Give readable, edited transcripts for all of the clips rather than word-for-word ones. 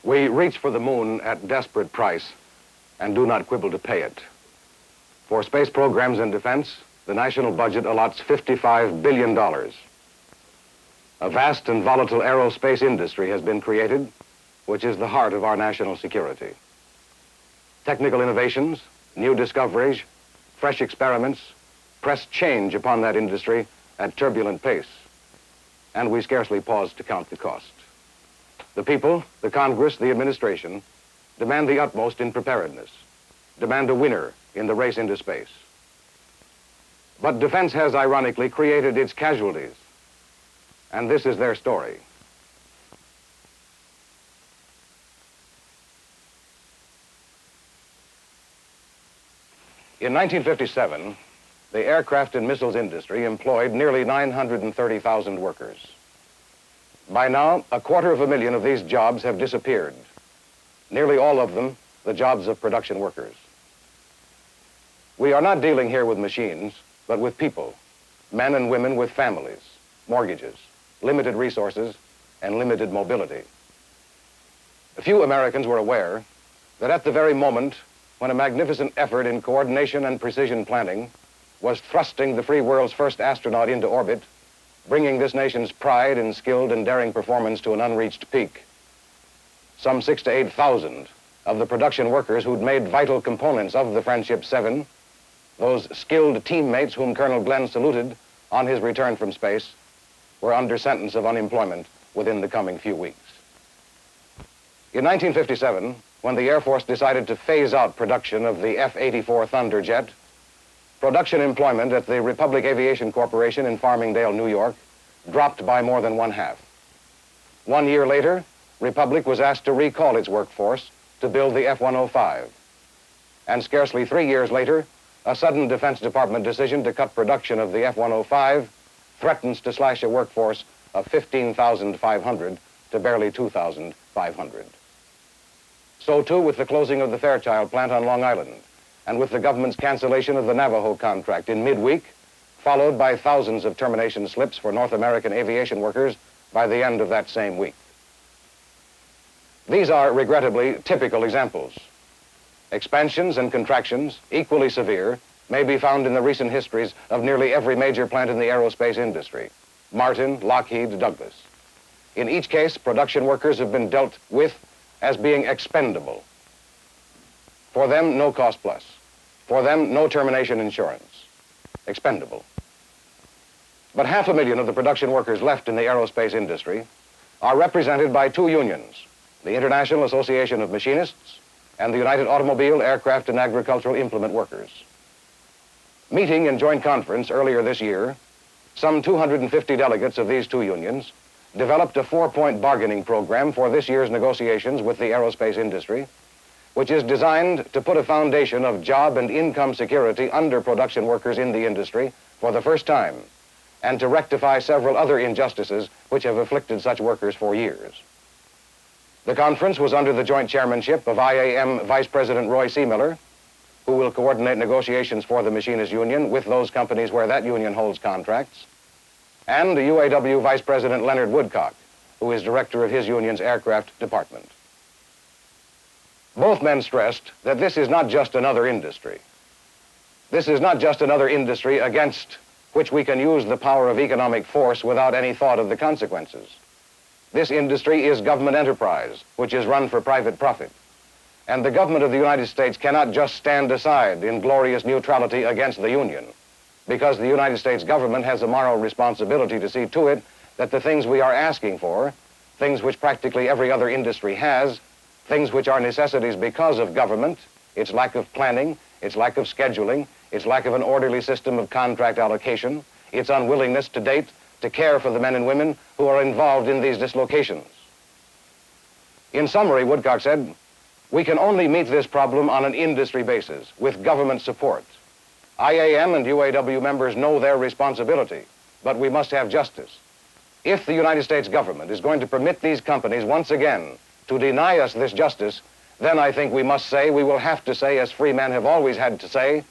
We reach for the moon at desperate price and do not quibble to pay it. For space programs and defense, the national budget allots $55 billion. A vast and volatile aerospace industry has been created, which is the heart of our national security. Technical innovations, new discoveries, fresh experiments press change upon that industry at turbulent pace, and we scarcely pause to count the cost. The people, the Congress, the administration demand the utmost in preparedness, demand a winner in the race into space. But defense has ironically created its casualties, and this is their story. In 1957, the aircraft and missiles industry employed nearly 930,000 workers. By now, 250,000 of these jobs have disappeared, nearly all of them the jobs of production workers. We are not dealing here with machines, but with people, men and women with families, mortgages, limited resources, and limited mobility. Few Americans were aware that at the very moment when a magnificent effort in coordination and precision planning was thrusting the free world's first astronaut into orbit, bringing this nation's pride in skilled and daring performance to an unreached peak, some 6,000 to 8,000 of the production workers who'd made vital components of the Friendship 7, those skilled teammates whom Colonel Glenn saluted on his return from space, were under sentence of unemployment within the coming few weeks. In 1957, when the Air Force decided to phase out production of the F-84 Thunderjet, production employment at the Republic Aviation Corporation in Farmingdale, New York, dropped by more than one-half. 1 year later, Republic was asked to recall its workforce to build the F-105. And scarcely 3 years later, a sudden Defense Department decision to cut production of the F-105 threatens to slash a workforce of 15,500 to barely 2,500. So too with the closing of the Fairchild plant on Long Island, and with the government's cancellation of the Navajo contract in midweek, followed by thousands of termination slips for North American aviation workers by the end of that same week. These are regrettably typical examples. Expansions and contractions, equally severe, may be found in the recent histories of nearly every major plant in the aerospace industry: Martin, Lockheed, Douglas. In each case, production workers have been dealt with as being expendable. For them, no cost plus. For them, no termination insurance. Expendable. But 500,000 of the production workers left in the aerospace industry are represented by two unions, the International Association of Machinists and the United Automobile, Aircraft, and Agricultural Implement Workers. Meeting in joint conference earlier this year, some 250 delegates of these two unions developed a 4-point bargaining program for this year's negotiations with the aerospace industry, which is designed to put a foundation of job and income security under production workers in the industry for the first time, and to rectify several other injustices which have afflicted such workers for years. The conference was under the joint chairmanship of IAM Vice President Roy C. Miller, who will coordinate negotiations for the Machinist Union with those companies where that union holds contracts, and the UAW Vice President Leonard Woodcock, who is director of his union's aircraft department. Both men stressed that this is not just another industry. This is not just another industry against which we can use the power of economic force without any thought of the consequences. This industry is government enterprise, which is run for private profit. And the government of the United States cannot just stand aside in glorious neutrality against the union, because the United States government has a moral responsibility to see to it that the things we are asking for, things which practically every other industry has, things which are necessities because of government, its lack of planning, its lack of scheduling, its lack of an orderly system of contract allocation, its unwillingness to date to care for the men and women who are involved in these dislocations. In summary, Woodcock said, we can only meet this problem on an industry basis, with government support. IAM and UAW members know their responsibility, but we must have justice. If the United States government is going to permit these companies once again to deny us this justice, then I think we must say, we will have to say, as free men have always had to say,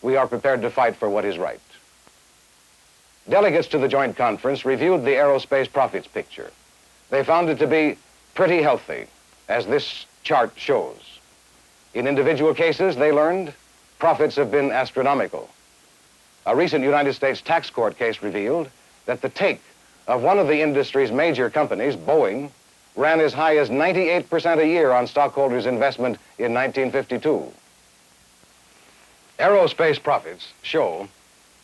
we are prepared to fight for what is right. Delegates to the joint conference reviewed the aerospace profits picture. They found it to be pretty healthy, as this chart shows. In individual cases, they learned, profits have been astronomical. A recent United States tax court case revealed that the take of one of the industry's major companies, Boeing, ran as high as 98% a year on stockholders' investment in 1952. Aerospace profits show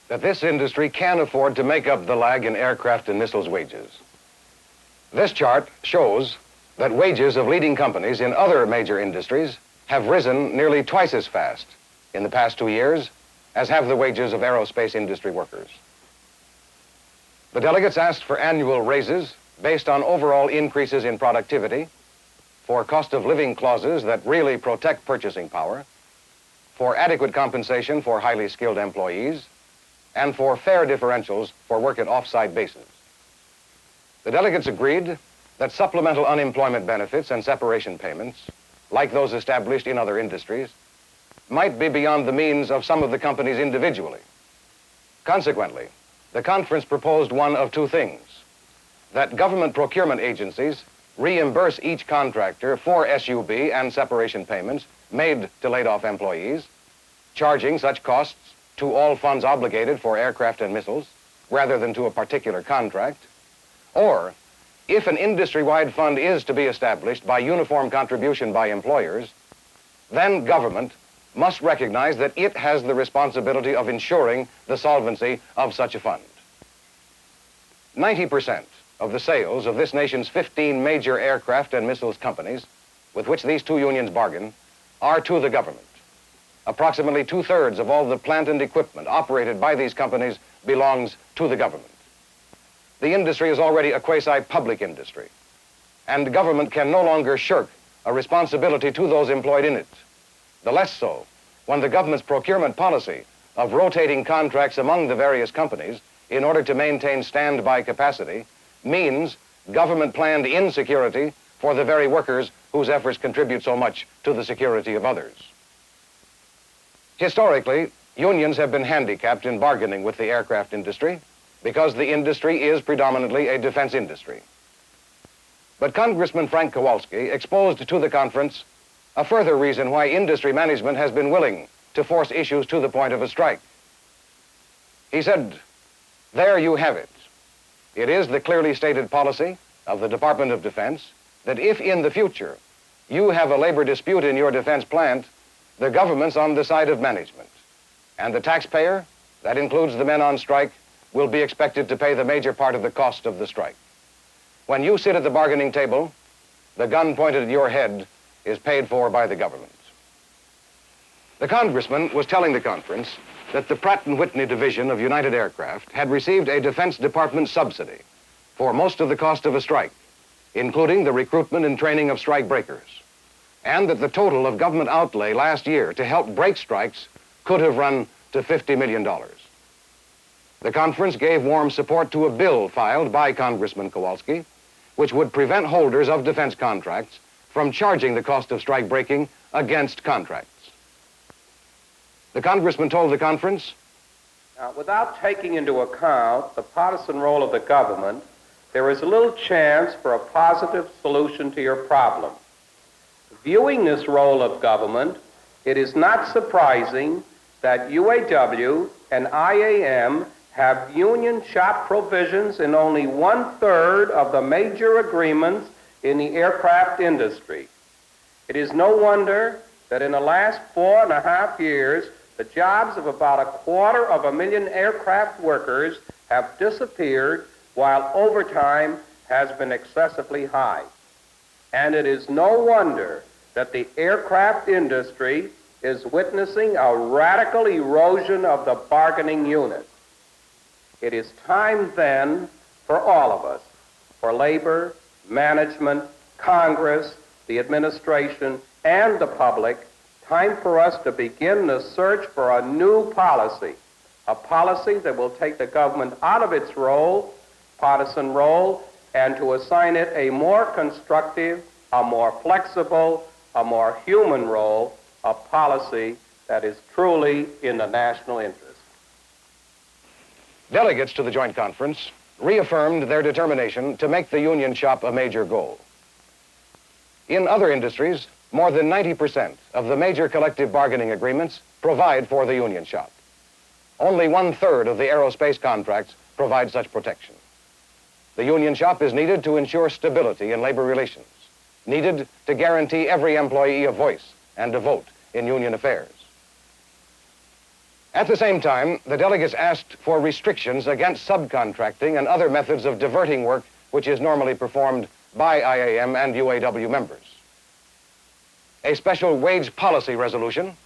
that this industry can afford to make up the lag in aircraft and missiles wages. This chart shows that wages of leading companies in other major industries have risen nearly twice as fast in the past 2 years as have the wages of aerospace industry workers. The delegates asked for annual raises based on overall increases in productivity, for cost of living clauses that really protect purchasing power, for adequate compensation for highly skilled employees, and for fair differentials for work at off-site bases. The delegates agreed that supplemental unemployment benefits and separation payments, like those established in other industries, might be beyond the means of some of the companies individually. Consequently, the conference proposed one of two things: that government procurement agencies reimburse each contractor for SUB and separation payments made to laid-off employees, charging such costs to all funds obligated for aircraft and missiles, rather than to a particular contract, or if an industry-wide fund is to be established by uniform contribution by employers, then government must recognize that it has the responsibility of ensuring the solvency of such a fund. 90% of the sales of this nation's 15 major aircraft and missiles companies, with which these two unions bargain, are to the government. Approximately 2/3 of all the plant and equipment operated by these companies belongs to the government. The industry is already a quasi-public industry, and government can no longer shirk a responsibility to those employed in it. The less so when the government's procurement policy of rotating contracts among the various companies in order to maintain standby capacity means government-planned insecurity for the very workers whose efforts contribute so much to the security of others. Historically, unions have been handicapped in bargaining with the aircraft industry because the industry is predominantly a defense industry. But Congressman Frank Kowalski exposed to the conference a further reason why industry management has been willing to force issues to the point of a strike. He said, "There you have it. It is the clearly stated policy of the Department of Defense that if in the future you have a labor dispute in your defense plant, the government's on the side of management, and the taxpayer, that includes the men on strike, will be expected to pay the major part of the cost of the strike. When you sit at the bargaining table, the gun pointed at your head is paid for by the government." The congressman was telling the conference that the Pratt & Whitney division of United Aircraft had received a Defense Department subsidy for most of the cost of a strike, including the recruitment and training of strike breakers, and that the total of government outlay last year to help break strikes could have run to $50 million. The conference gave warm support to a bill filed by Congressman Kowalski, which would prevent holders of defense contracts from charging the cost of strike breaking against contracts. The congressman told the conference, "Now, without taking into account the partisan role of the government, there is little chance for a positive solution to your problem. Viewing this role of government, it is not surprising that UAW and IAM have union shop provisions in only 1/3 of the major agreements in the aircraft industry. It is no wonder that in the last 4.5 years, the jobs of about 250,000 aircraft workers have disappeared while overtime has been excessively high. And it is no wonder that the aircraft industry is witnessing a radical erosion of the bargaining unit. It is time then for all of us, for labor, management, Congress, the administration, and the public, time for us to begin the search for a new policy, a policy that will take the government out of its role, partisan role, and to assign it a more constructive, a more flexible, a more human role, a policy that is truly in the national interest." Delegates to the joint conference reaffirmed their determination to make the union shop a major goal. In other industries, more than 90% of the major collective bargaining agreements provide for the union shop. Only 1/3 of the aerospace contracts provide such protection. The union shop is needed to ensure stability in labor relations, needed to guarantee every employee a voice and a vote in union affairs. At the same time, the delegates asked for restrictions against subcontracting and other methods of diverting work which is normally performed by IAM and UAW members. A special wage policy resolution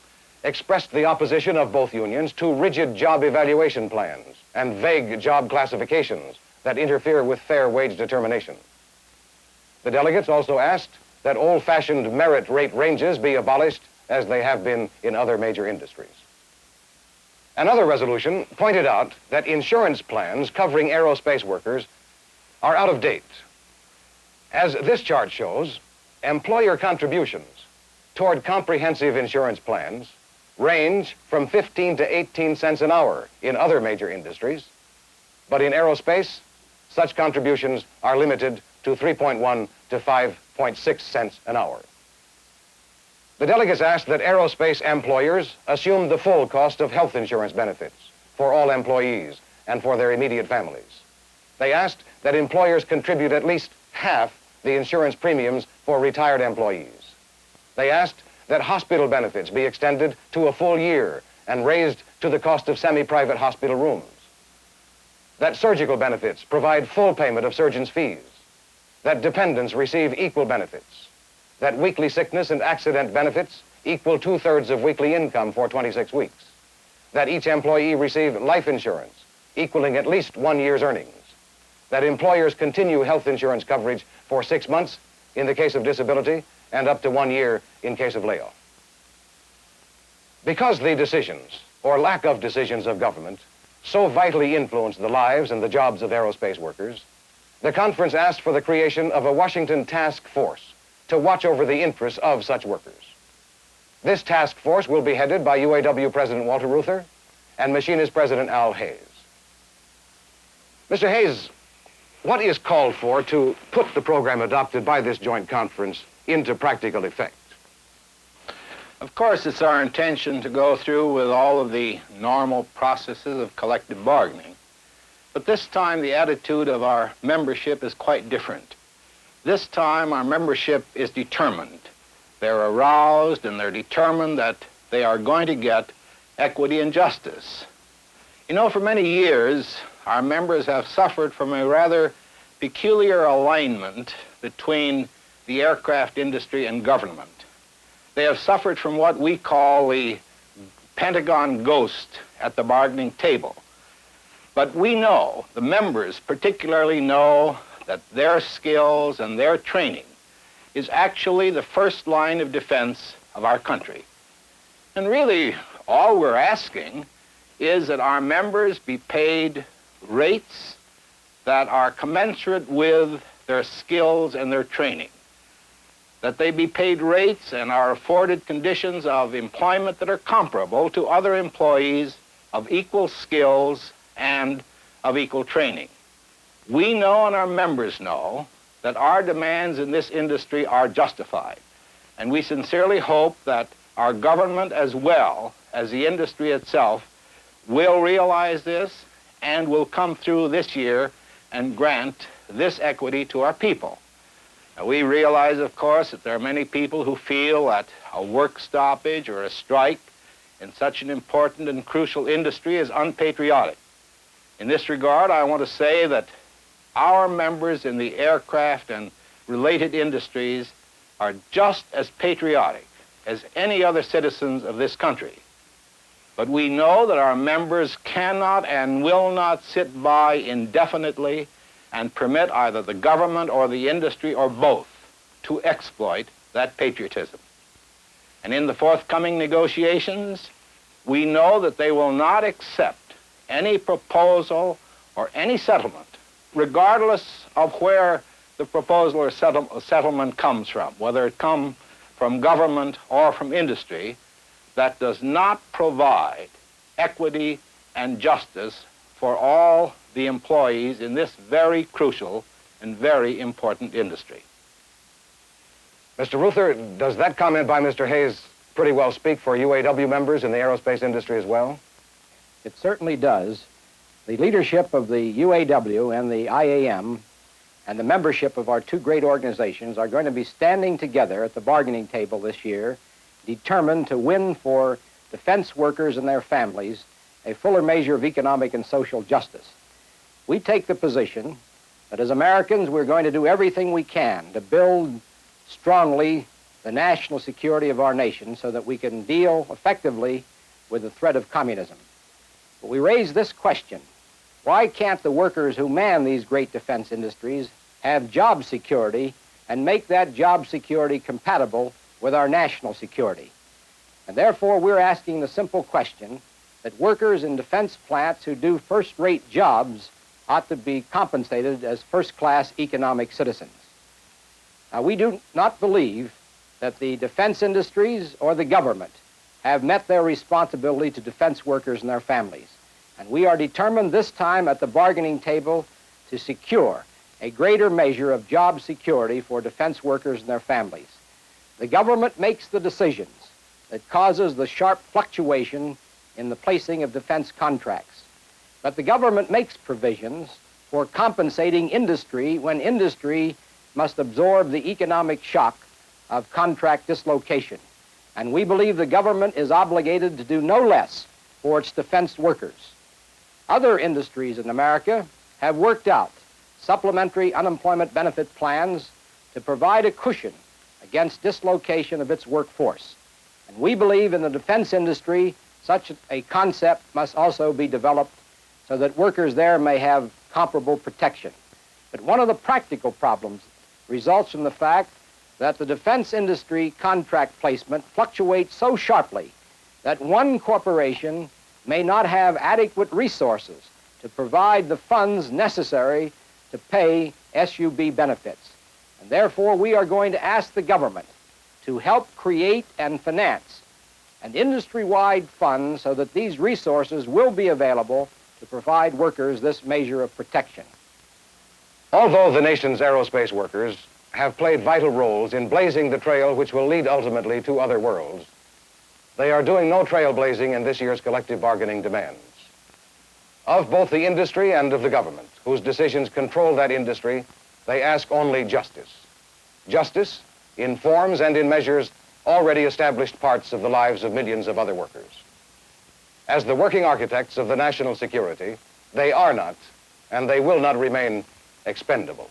expressed the opposition of both unions to rigid job evaluation plans and vague job classifications that interfere with fair wage determination. The delegates also asked that old-fashioned merit rate ranges be abolished as they have been in other major industries. Another resolution pointed out that insurance plans covering aerospace workers are out of date. As this chart shows, employer contributions toward comprehensive insurance plans range from 15 to 18 cents an hour in other major industries, but in aerospace, such contributions are limited to 3.1 to 5.6 cents an hour. The delegates asked that aerospace employers assume the full cost of health insurance benefits for all employees and for their immediate families. They asked that employers contribute at least half the insurance premiums for retired employees. They asked that hospital benefits be extended to a full year and raised to the cost of semi-private hospital rooms. That surgical benefits provide full payment of surgeons' fees. That dependents receive equal benefits. That weekly sickness and accident benefits equal 2/3 of weekly income for 26 weeks. That each employee receive life insurance equaling at least 1 year's earnings. That employers continue health insurance coverage for 6 months in the case of disability and up to 1 year in case of layoff. Because the decisions, or lack of decisions of government, so vitally influence the lives and the jobs of aerospace workers, the conference asked for the creation of a Washington task force to watch over the interests of such workers. This task force will be headed by UAW President Walter Reuther and Machinist President Al Hayes. Mr. Hayes, what is called for to put the program adopted by this joint conference into practical effect? Of course, it's our intention to go through with all of the normal processes of collective bargaining. But this time, the attitude of our membership is quite different. This time, our membership is determined. They're aroused and they're determined that they are going to get equity and justice. You know, for many years, our members have suffered from a rather peculiar alignment between the aircraft industry and government. They have suffered from what we call the Pentagon ghost at the bargaining table. But we know, the members particularly know, that their skills and their training is actually the first line of defense of our country. And really, all we're asking is that our members be paid rates that are commensurate with their skills and their training, that they be paid rates and are afforded conditions of employment that are comparable to other employees of equal skills and of equal training. We know and our members know that our demands in this industry are justified, and we sincerely hope that our government as well as the industry itself will realize this and will come through this year and grant this equity to our people. Now, we realize, of course, that there are many people who feel that a work stoppage or a strike in such an important and crucial industry is unpatriotic. In this regard, I want to say that our members in the aircraft and related industries are just as patriotic as any other citizens of this country. But we know that our members cannot and will not sit by indefinitely and permit either the government or the industry or both to exploit that patriotism. And in the forthcoming negotiations, we know that they will not accept any proposal or any settlement, regardless of where the proposal or settlement comes from, whether it comes from government or from industry, that does not provide equity and justice for all the employees in this very crucial and very important industry. Mr. Ruther, does that comment by Mr. Hayes pretty well speak for UAW members in the aerospace industry as well? It certainly does. The leadership of the UAW and the IAM and the membership of our two great organizations are going to be standing together at the bargaining table this year, determined to win for defense workers and their families a fuller measure of economic and social justice. We take the position that as Americans, we're going to do everything we can to build strongly the national security of our nation so that we can deal effectively with the threat of communism. But we raise this question: why can't the workers who man these great defense industries have job security and make that job security compatible with our national security? And therefore, we're asking the simple question that workers in defense plants who do first-rate jobs ought to be compensated as first-class economic citizens. Now, we do not believe that the defense industries or the government have met their responsibility to defense workers and their families. And we are determined this time at the bargaining table to secure a greater measure of job security for defense workers and their families. The government makes the decisions that causes the sharp fluctuation in the placing of defense contracts. But the government makes provisions for compensating industry when industry must absorb the economic shock of contract dislocation. And we believe the government is obligated to do no less for its defense workers. Other industries in America have worked out supplementary unemployment benefit plans to provide a cushion against dislocation of its workforce. And we believe in the defense industry such a concept must also be developed so that workers there may have comparable protection. But one of the practical problems results from the fact that the defense industry contract placement fluctuates so sharply that one corporation may not have adequate resources to provide the funds necessary to pay SUB benefits. And therefore, we are going to ask the government to help create and finance an industry-wide fund so that these resources will be available to provide workers this measure of protection. Although the nation's aerospace workers have played vital roles in blazing the trail which will lead ultimately to other worlds, they are doing no trailblazing in this year's collective bargaining demands. Of both the industry and of the government, whose decisions control that industry, they ask only justice. Justice in forms and in measures already established parts of the lives of millions of other workers. As the working architects of the national security, they are not, and they will not remain expendable.